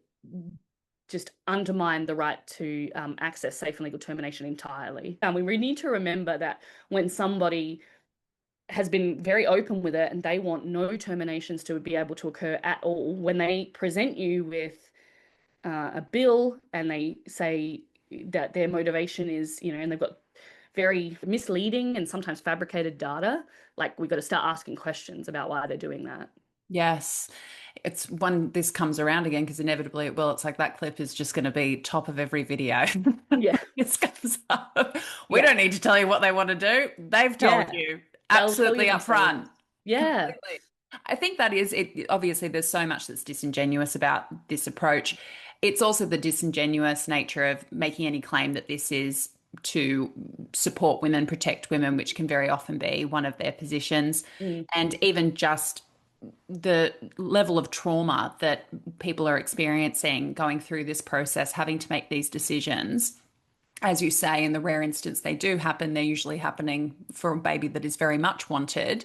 just undermine the right to access safe and legal termination entirely. We need to remember that when somebody has been very open with it and they want no terminations to be able to occur at all, when they present you with a bill and they say that their motivation is, and they've got very misleading and sometimes fabricated data, like we've got to start asking questions about why they're doing that.
Yes. It's when this comes around again, because inevitably it will. It's like that clip is just going to be top of every video.
Yeah,
This comes up. We
yeah,
don't need to tell you what they want to do. They've told
yeah.
you
They'll tell you
absolutely
themselves.
upfront.
Yeah.
Completely. I think that is it. Obviously, there's so much that's disingenuous about this approach. It's also the disingenuous nature of making any claim that this is to support women, protect women, which can very often be one of their positions.
Mm.
And even just the level of trauma that people are experiencing going through this process, having to make these decisions. As you say, in the rare instance they do happen, they're usually happening for a baby that is very much wanted.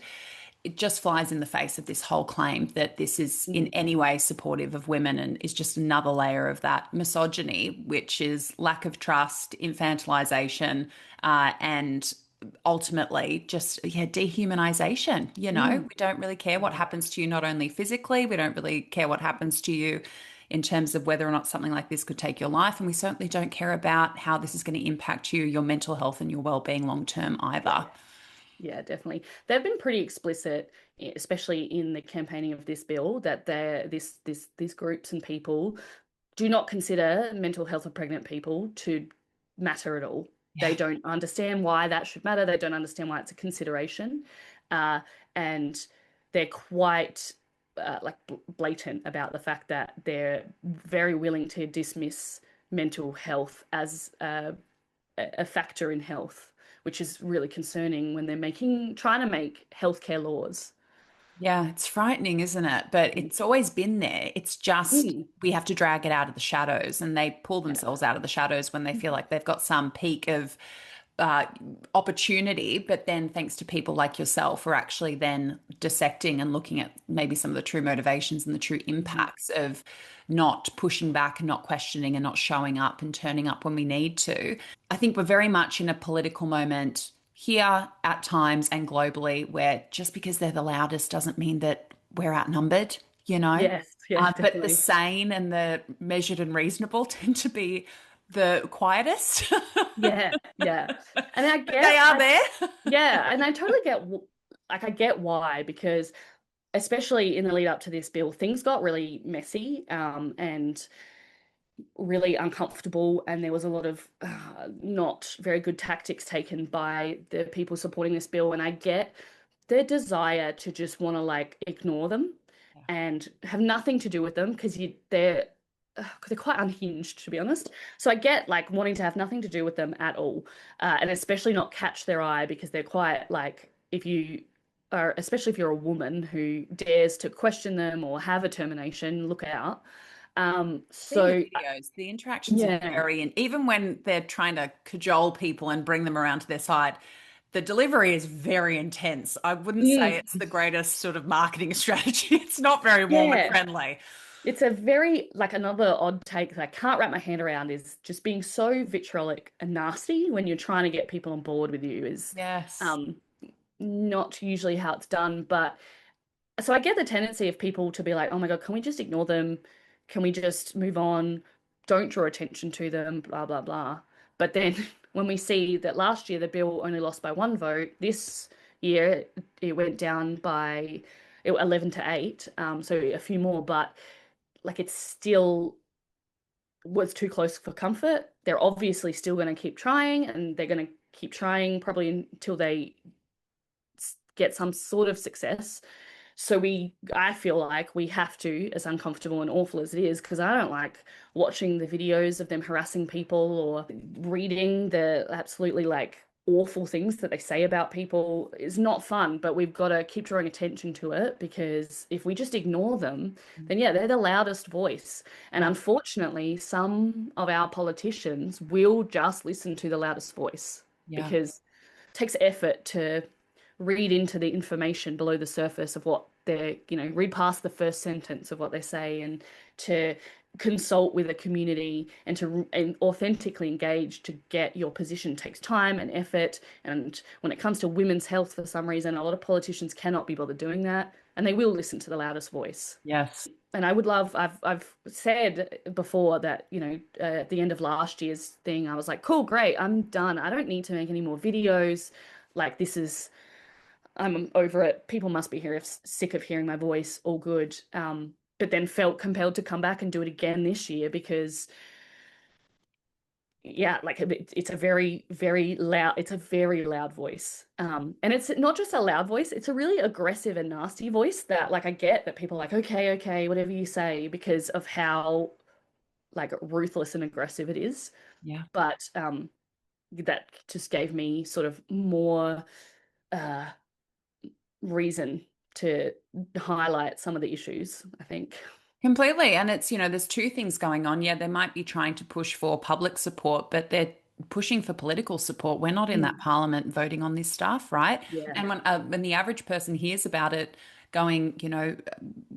It just flies in the face of this whole claim that this is in
Mm.
any way supportive of women and is just another layer of that misogyny, which is lack of trust, infantilization, and ultimately just dehumanization.
Mm.
We don't really care what happens to you, not only physically, we don't really care what happens to you in terms of whether or not something like this could take your life, and we certainly don't care about how this is going to impact you, your mental health and your well-being long term either.
Yeah, definitely. They've been pretty explicit, especially in the campaigning of this bill, that these groups and people do not consider mental health of pregnant people to matter at all. They
Yeah.
don't understand why that should matter. They don't understand why it's a consideration, uh, and they're quite like blatant about the fact that they're very willing to dismiss mental health as a factor in health, which is really concerning when they're trying to make healthcare laws.
Yeah, it's frightening, isn't it? But it's always been there. It's just
Mm.
we have to drag it out of the shadows, and they pull
Yeah.
themselves out of the shadows when they feel like they've got some peak of uh, opportunity. But then, thanks to people like yourself, we're actually then dissecting and looking at maybe some of the true motivations and the true
Mhm.
impacts of not pushing back and not questioning and not showing up and turning up when we need to. I think we're very much in a political moment here at times and globally where just because they're the loudest doesn't mean that we're outnumbered, you know?
Yes, yeah,
But the
definitely.
sane and the measured and reasonable tend to be the quietest.
Yeah, yeah. And
But they are there.
yeah, and I totally like I get why, because especially in the lead up to this bill, things got really messy. And really uncomfortable, and there was a lot of not very good tactics taken by the people supporting this bill. And I get their desire to just want to like ignore them
Yeah.
and have nothing to do with them because they're quite unhinged, to be honest. So I get like wanting to have nothing to do with them at all, and especially not catch their eye because they're quite like if you are, especially if you're a woman who dares to question them or have a termination, look out.
Seen the
So
videos. The interactions are
yeah.
very, and even when they're trying to cajole people and bring them around to their side, the delivery is very intense. I wouldn't say
Mm,
it's the greatest sort of marketing strategy. It's not very warm and
yeah.
friendly.
It's a very, like another odd take that I can't wrap my hand around is just being so vitriolic and nasty when you're trying to get people on board with you is
Yes.
um, not usually how it's done. But so I get the tendency of people to be like, oh my God, can we just ignore them? Can we just move on? Don't draw attention to them, blah, blah, blah. But then when we see that last year the bill only lost by one vote, this year it went down by 11 to 8, so a few more, but like it still was too close for comfort. They're obviously still going to keep trying and they're going to keep trying probably until they get some sort of success. So I feel like we have to, as uncomfortable and awful as it is, because I don't like watching the videos of them harassing people or reading the absolutely like awful things that they say about people is not fun, but we've got to keep drawing attention to it because if we just ignore them, then yeah, they're the loudest voice. And
Yeah.
unfortunately, some of our politicians will just listen to the loudest voice
Yeah.
because it takes effort to read into the information below the surface of what they're, read past the first sentence of what they say and to consult with a community and to and authentically engage to get your position takes time and effort. And when it comes to women's health, for some reason, a lot of politicians cannot be bothered doing that and they will listen to the loudest voice.
Yes.
And I would love, I've said before that, at the end of last year's thing, I was like, cool, great, I'm done. I don't need to make any more videos. Like, I'm over it. People must be here sick of hearing my voice. All good. But then felt compelled to come back and do it again this year because, yeah, like it's a very, very loud. It's a very loud voice. And it's not just a loud voice. It's a really aggressive and nasty voice that, like, I get that people are like, okay, okay, whatever you say, because of how like ruthless and aggressive it is.
Yeah.
But that just gave me sort of more. Uh, Reason to highlight some of the issues, I think.
Completely. And it's, there's two things going on. Yeah, they might be trying to push for public support, but they're pushing for political support. We're not in that
Mm.
parliament voting on this stuff, right?
Yeah.
And when the average person hears about it going,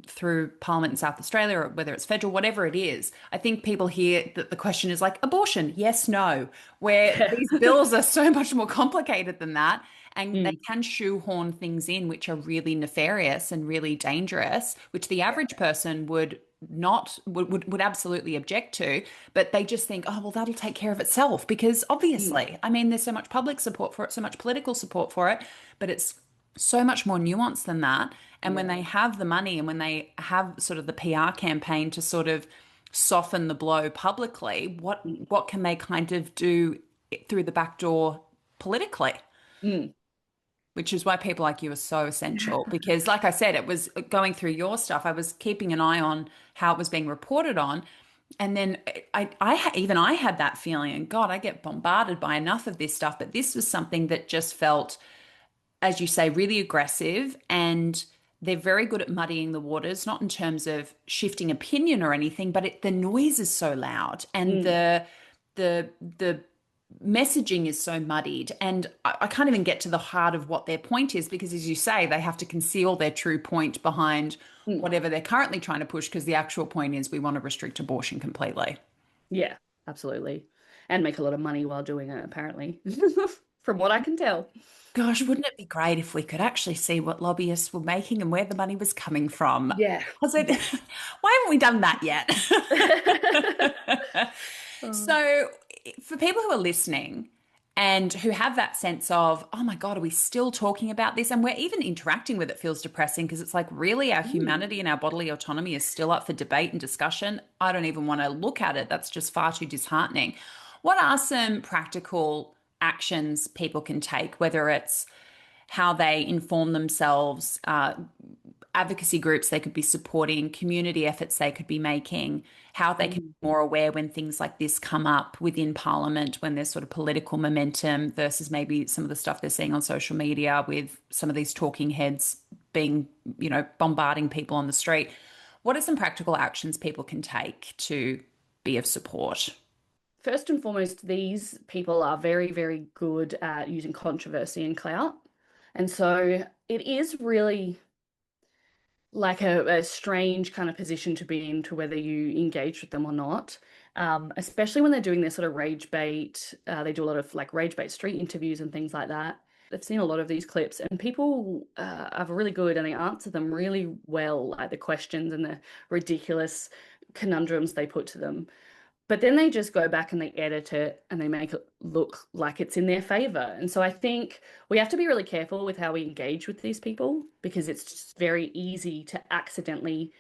through parliament in South Australia, or whether it's federal, whatever it is, I think people hear that the question is like abortion, yes, no, where
Yeah.
these bills are so much more complicated than that. And they
Mm.
can shoehorn things in which are really nefarious and really dangerous, which the
Yeah.
average person would not would absolutely object to, but they just think, oh, well, that'll take care of itself because
Mm.
obviously, I mean, there's so much public support for it, so much political support for it, but it's so much more nuanced than that. And when
Yeah.
they have the money and when they have sort of the PR campaign to sort of soften the blow publicly,
Mm.
what can they kind of do through the back door politically?
Mm.
Which is why people like you are so essential. Because, like I said, it was going through your stuff. I was keeping an eye on how it was being reported on, and then even I had that feeling. And God, I get bombarded by enough of this stuff. But this was something that just felt, as you say, really aggressive, and they're very good at muddying the waters, not in terms of shifting opinion or anything, but the noise is so loud, and
Mm.
the messaging is so muddied. And I can't even get to the heart of what their point is because, as you say, they have to conceal their true point behind
Mm.
whatever they're currently trying to push because the actual point is we want to restrict abortion completely.
Yeah, absolutely. And make a lot of money while doing it, apparently, from what I can tell.
Gosh, wouldn't it be great if we could actually see what lobbyists were making and where the money was coming from?
Yeah.
Was it,
Yeah.
why haven't we done that yet?
Oh.
So, for people who are listening, and who have that sense of, oh my God, are we still talking about this? And we're even interacting with it feels depressing because it's like, really, our
Mm.
humanity and our bodily autonomy is still up for debate and discussion. I don't even want to look at it. That's just far too disheartening. What are some practical actions people can take, whether it's how they inform themselves, advocacy groups they could be supporting, community efforts they could be making, how they can
Mm.
be more aware when things like this come up within Parliament, when there's sort of political momentum versus maybe some of the stuff they're seeing on social media with some of these talking heads being, bombarding people on the street. What are some practical actions people can take to be of support?
First and foremost, these people are very, very good at using controversy and clout. And so it is really like a strange kind of position to be in to whether you engage with them or not. Especially when they're doing their sort of rage bait. They do a lot of like rage bait street interviews and things like that. I've seen a lot of these clips, and people are really good and they answer them really well, like the questions and the ridiculous conundrums they put to them. But then they just go back and they edit it and they make it look like it's in their favor. And so I think we have to be really careful with how we engage with these people because it's just very easy to accidentally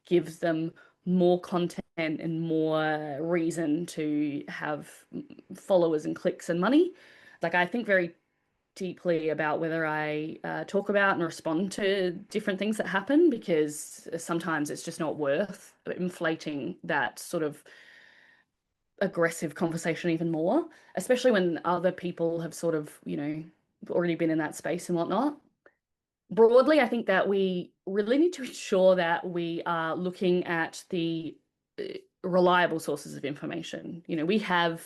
give them more content and more reason to have followers and clicks and money. Like, I think very deeply about whether I talk about and respond to different things that happen because sometimes it's just not worth inflating that sort of aggressive conversation even more, especially when other people have sort of, already been in that space and whatnot. Broadly, I think that we really need to ensure that we are looking at the uh, reliable sources of information. We have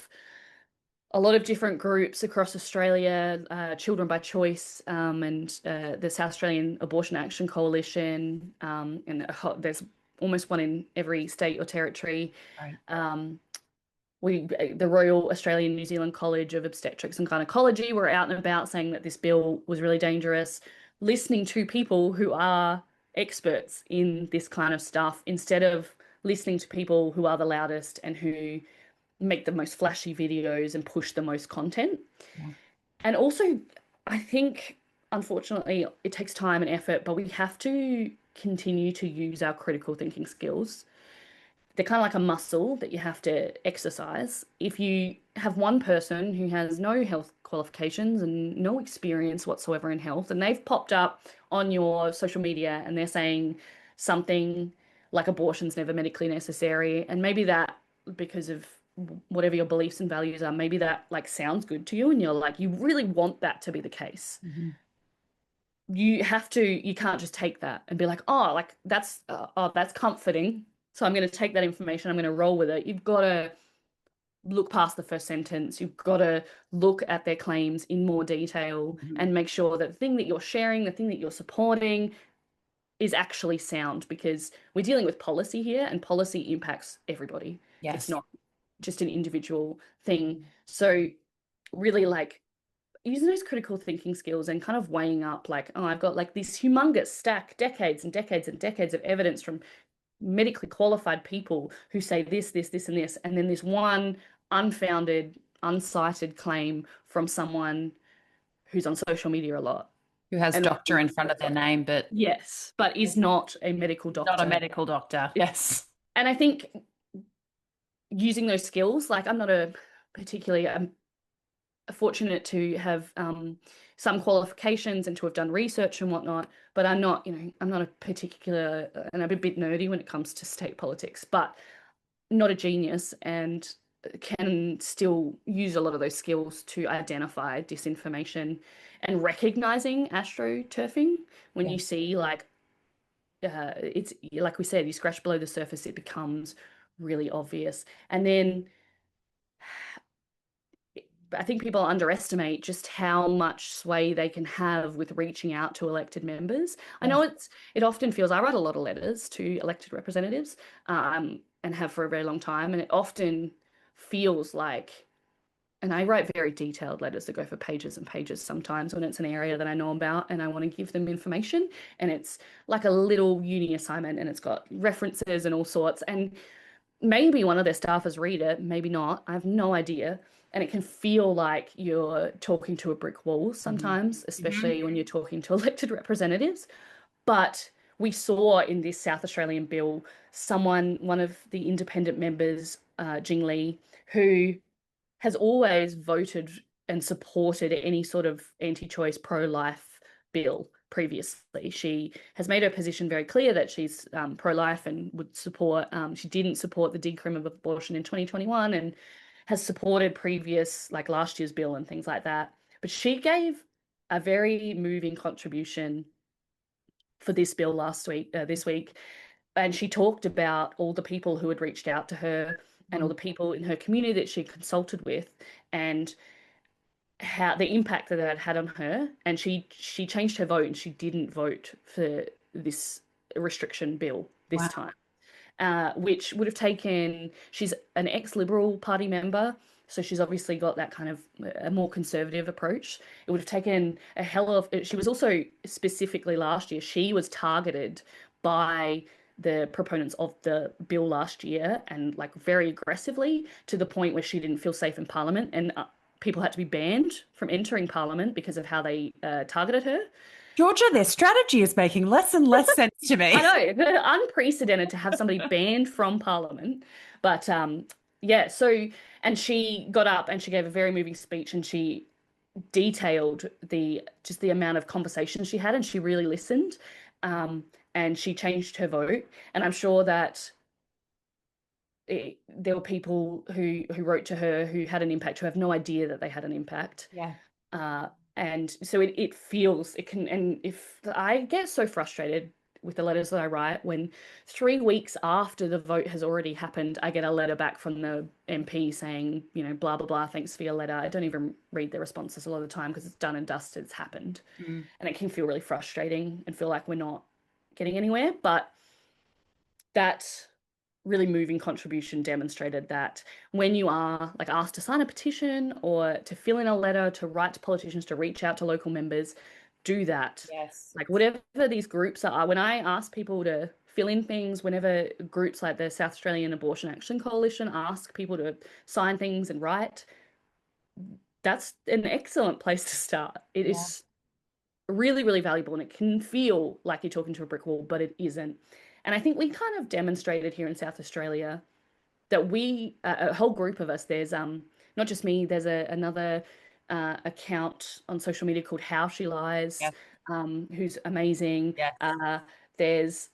a lot of different groups across Australia, Children by Choice, and the South Australian Abortion Action Coalition, and there's almost one in every state or territory.
Right.
Um, the Royal Australian New Zealand College of Obstetrics and Gynecology were out and about saying that this bill was really dangerous, listening to people who are experts in this kind of stuff instead of listening to people who are the loudest and who make the most flashy videos and push the most content.
Yeah.
And also, I think, unfortunately, it takes time and effort, but we have to continue to use our critical thinking skills. They're kind of like a muscle that you have to exercise. If you have one person who has no health qualifications and no experience whatsoever in health, and they've popped up on your social media and they're saying something like abortion's never medically necessary, and maybe that because of whatever your beliefs and values are, maybe that like sounds good to you and you're like, you really want that to be the case.
Mhm.
You can't just take that and be like, oh, like that's comforting. So I'm going to take that information, I'm going to roll with it. You've got to look past the first sentence. You've got to look at their claims in more detail
Mhm.
and make sure that the thing that you're sharing, the thing that you're supporting is actually sound because we're dealing with policy here and policy impacts everybody. It's
Yes.
not just an individual thing. So really like using those critical thinking skills and kind of weighing up like, oh, I've got like this humongous stack, decades and decades and decades of evidence from medically qualified people who say this, and this, and then this one unfounded, uncited claim from someone who's on social media a lot.
Who has
And
doctor in front of their name, but
yes, but is not a medical
not a
doctor.
medical doctor. Yes.
And I think using those skills, like I'm not a particularly, I'm fortunate to have some qualifications and to have done research and whatnot, but I'm not, I'm not a particular, and I'm a bit nerdy when it comes to state politics, but not a genius and can still use a lot of those skills to identify disinformation and recognizing astroturfing when
Yeah.
you see like it's like we said, you scratch below the surface, it becomes really obvious. And then I think people underestimate just how much sway they can have with reaching out to elected members. I
Yeah.
know it often feels I write a lot of letters to elected representatives, and have for a very long time, and it often feels like, and I write very detailed letters that go for pages and pages sometimes when it's an area that I know about and I want to give them information, and it's like a little uni assignment and it's got references and all sorts, and maybe one of their staffers read it, maybe not. I have no idea. And it can feel like you're talking to a brick wall
Mhm.
sometimes,
Mhm.
especially when you're talking to elected representatives. But we saw in this South Australian bill one of the independent members, Jing Lee, who has always voted and supported any sort of anti-choice pro-life bill previously. She has made her position very clear that she's pro-life and would support, she didn't support the decrim of abortion in 2021 and has supported previous, like last year's bill and things like that. But she gave a very moving contribution for this bill this week, and she talked about all the people who had reached out to her and all
Mm.
the people in her community that she consulted with, and how the impact that it had on her. And she changed her vote and she didn't vote for this restriction bill this
Wow.
time, which would have taken, she's an ex-Liberal Party member, so she's obviously got that kind of a more conservative approach. It would have taken a hell of, she was also specifically last year, she was targeted by the proponents of the bill last year and like very aggressively to the point where she didn't feel safe in Parliament, and people had to be banned from entering Parliament because of how they targeted her.
Georgia, their strategy is making less and less sense to me.
I know, unprecedented to have somebody banned from Parliament. But yeah, so, and she got up and she gave a very moving speech and she detailed the amount of conversations she had and she really listened. Um, and she changed her vote. And I'm sure that there were people who wrote to her who had an impact, who have no idea that they had an impact.
Yeah.
Uh, and so it feels, it can, and if I get so frustrated with the letters that I write when 3 weeks after the vote has already happened, I get a letter back from the MP saying, you know, blah, blah, blah, thanks for your letter. I don't even read the responses a lot of the time because it's done and dusted, it's happened.
Mm.
And it can feel really frustrating and feel like we're not getting anywhere. But that really moving contribution demonstrated that when you are like asked to sign a petition or to fill in a letter, to write to politicians, to reach out to local members, do that.
Yes.
Like whatever these groups are, when I ask people to fill in things, whenever groups like the South Australian Abortion Action Coalition ask people to sign things and write, that's an excellent place to start. It
Yeah.
is really, really valuable, and it can feel like you're talking to a brick wall, but it isn't. And I think we kind of demonstrated here in South Australia that a whole group of us, there's not just me, there's another account on social media called How She Lies,
Yes.
who's amazing.
Yes.
There's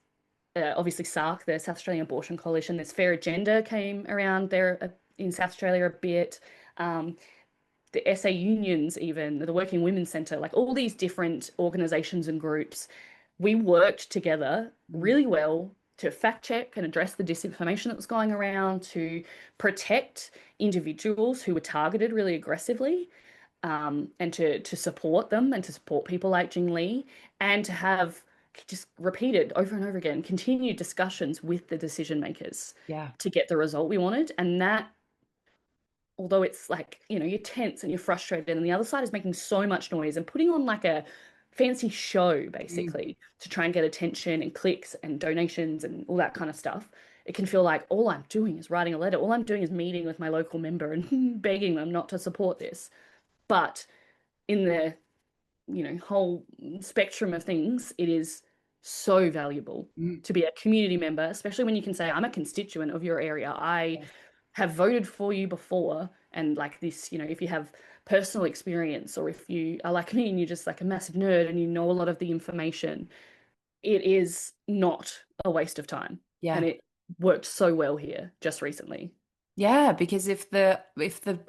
obviously SARC, the South Australian Abortion Coalition. There's Fair Agenda came around there in South Australia a bit. The SA unions, even the Working Women's Centre, like all these different organisations and groups, we worked together
Mm.
really well to fact check and address the disinformation that was going around, to protect individuals who were targeted really aggressively, and to support them and to support people like Jing Lee, and to have just repeated over and over again, continued discussions with the decision makers
Yeah.
to get the result we wanted. And that, although it's like, you know, you're tense and you're frustrated, and the other side is making so much noise and putting on like a fancy show
Mm.
basically to try and get attention and clicks and donations and all that kind of stuff. It can feel like all I'm doing is writing a letter. All I'm doing is meeting with my local member and begging them not to support this. But in the, you know, whole spectrum of things, it is so valuable
Mm.
to be a community member, especially when you can say, I'm a constituent of your area. I
Yes.
have voted for you before. And like this, you know, if you have personal experience, or if you are like me and you're just like a massive nerd and you know a lot of the information, it is not a waste of time. And
Yeah.
it worked so well here just recently.
Yeah, because if the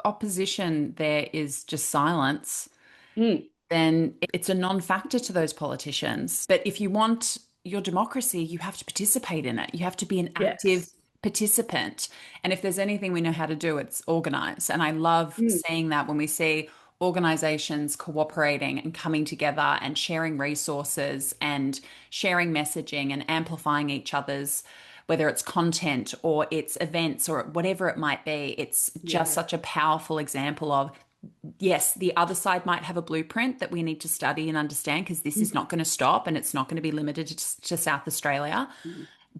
opposition there is just silence,
Mm,
then it's a non-factor to those politicians. But if you want your democracy, you have to participate in it. You have to be an active
yes.
participant. And if there's anything we know how to do, it's organize. And I love
Mm,
seeing that when we see organizations cooperating and coming together and sharing resources and sharing messaging and amplifying each other's, whether it's content or it's events or whatever it might be. It's just
yeah.
such a powerful example of, yes, the other side might have a blueprint that we need to study and understand because this is
Mm,
not going to stop and it's not going to be limited to South Australia.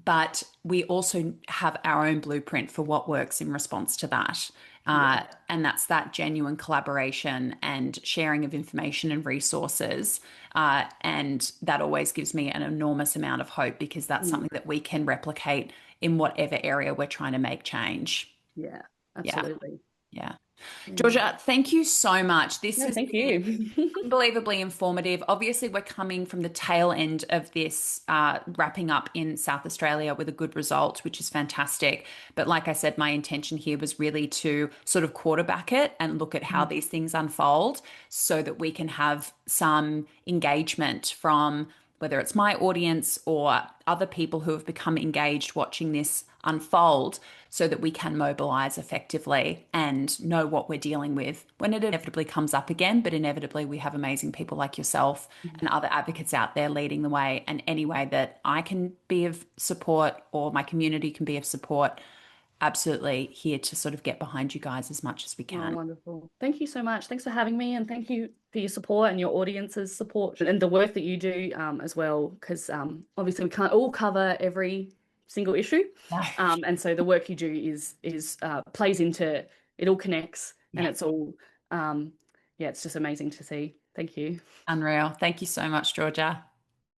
but we also have our own blueprint for what works in response to that.
Yeah.
And that's that genuine collaboration and sharing of information and resources. And that always gives me an enormous amount of hope because that's
Mm.
something that we can replicate in whatever area we're trying to make change.
Yeah,
Yeah,
absolutely.
yeah.
Yeah.
Georgia, thank you so much. This
No,
has
thank
been
you.
unbelievably informative. Obviously, we're coming from the tail end of this, wrapping up in South Australia with a good result, which is fantastic. But like I said, my intention here was really to sort of quarterback it and look at how
Mm.
these things unfold so that we can have some engagement from whether it's my audience or other people who have become engaged watching this unfold so that we can mobilize effectively and know what we're dealing with when it inevitably comes up again. But inevitably, we have amazing people like yourself and other advocates out there leading the way. And any way that I can be of support or my community can be of support, absolutely here to sort of get behind you guys as much as we
Oh,
can.
wonderful. Thank you so much. Thanks for having me, and thank you for your support and your audience's support and the work that you do as well, because obviously we can't all cover every single issue.
No.
And so the work you do is plays into it all connects and
Yeah,
it's all yeah, it's just amazing to see. Thank you.
unreal. Thank you so much, Georgia.